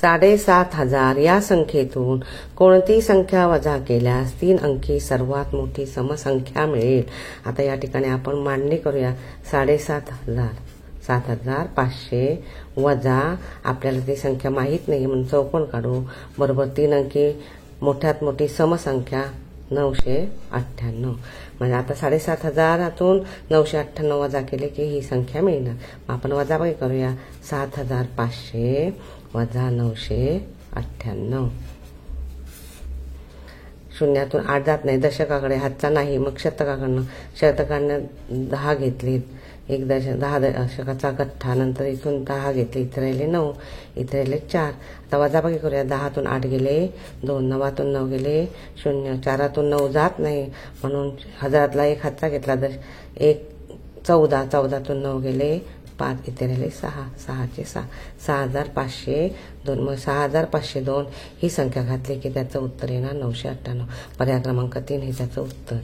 7,500 या संख्येतून कोणती संख्या वजा केल्यास 3 अंकी सर्वात मोठी समसंख्या मिळेल। आता या ठिकाणी आपण मांडणी करूया। 7,500 7,500 वजा आपल्याला ती संख्या माहीत नाही म्हणून चौकोन काढू बरोबर 3 अंकी मोठ्यात मोठी समसंख्या 998। म्हणजे आता 7,500 998 वजा केले की ही संख्या मिळणार। आपण वजाबाकी करूया। 7,500 वजा 998। शून्यातून 8 जात नाही, दशकाकडे हातचा नाही, मग शतकाकडनं 10 घेतली, 10 दशकाचा गठ्ठा, नंतर इथून 10 घेतले, इथे राहिले 9, इथे राहिले 4। आता वजाबाकी करूया। 10तून 8 गेले 2, 9तून 9 गेले 0, 4तून 9 जात नाही म्हणून हजारातला 1 हातचा घेतला, 14, 14तून 9 गेले 5, इथे राहिले 6, 6चे 6, 6,502। मग 6,502 ही संख्या घातली की त्याचं उत्तर येणार 998। पर्याय क्रमांक 3 हे त्याचं उत्तर।